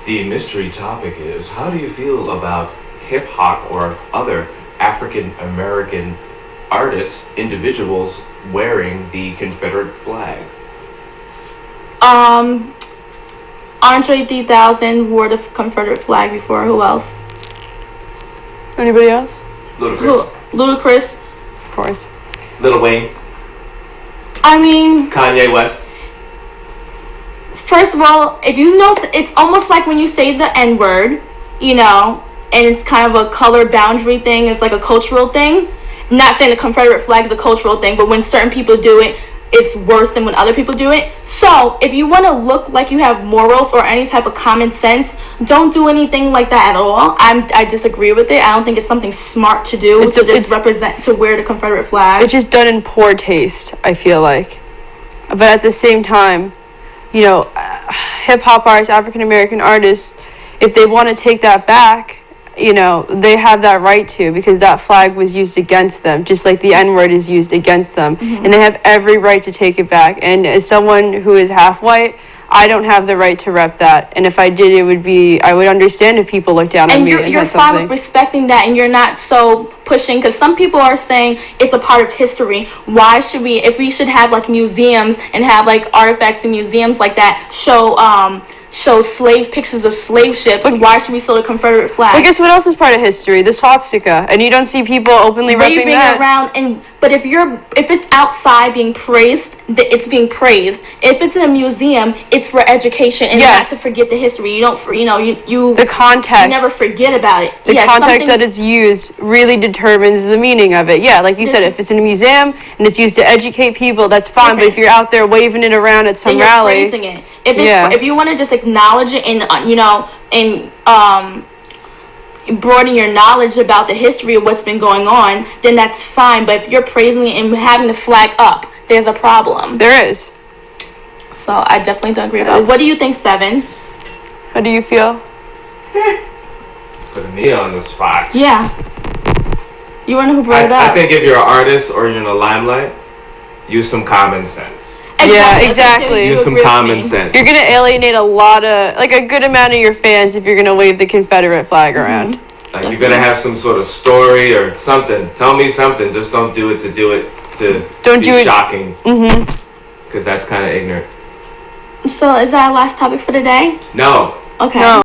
the mystery topic is, how do you feel about hip hop or other African American artists, individuals wearing the Confederate flag? Andre 3000 wore the Confederate flag before. Who else? Anybody else? Ludacris. Of course. Lil Wayne. I mean, Kanye West. first of all, if you know, it's almost like when you say the N-word, you know, and it's kind of a color boundary thing. It's like a cultural thing. I'm not saying the Confederate flag is a cultural thing, but when certain people do it, it's worse than when other people do it. So if you want to look like you have morals or any type of common sense, don't do anything like that at all. I disagree with it. I don't think it's something smart to do to wear the Confederate flag. It's just done in poor taste, I feel like. But at the same time, you know, hip hop artists, African American artists, if they want to take that back, you know, they have that right to, because that flag was used against them, just like the N-word is used against them. Mm-hmm. And they have every right to take it back. And as someone who is half white, I don't have the right to rep that. And if I did, I would understand if people looked down on me. And you're fine with respecting that, and you're not so pushing, because some people are saying it's a part of history. Why should we, if we should have like museums and have like artifacts in museums like that, show slave pictures of slave ships, why should we still a Confederate flag? I guess what else is part of history? The swastika, and you don't see people openly repping that. Around, but if it's outside being praised, it's being praised. If it's in a museum, it's for education and not to forget the history. You don't, the context. You never forget about it. The context that it's used really determines the meaning of it. Yeah, like you said, if it's in a museum and it's used to educate people, that's fine. Okay. But if you're out there waving it around at some rally, praising it. If you want to just acknowledge it and broaden your knowledge about the history of what's been going on, then that's fine. But if you're praising it and having the flag up, there's a problem. There is. So I definitely don't agree about it. What do you think, Seven? How do you feel? Putting me on the spot. Yeah. You were the one who brought it up. I think if you're an artist or you're in the limelight, use some common sense. Exactly. Yeah, exactly. Use some common sense. You're going to alienate a good amount of your fans if you're going to wave the Confederate flag around. Like you're going to have some sort of story or something. Tell me something. Just don't do it to be shocking. Because that's kind of ignorant. So is that our last topic for today? No. Okay. No.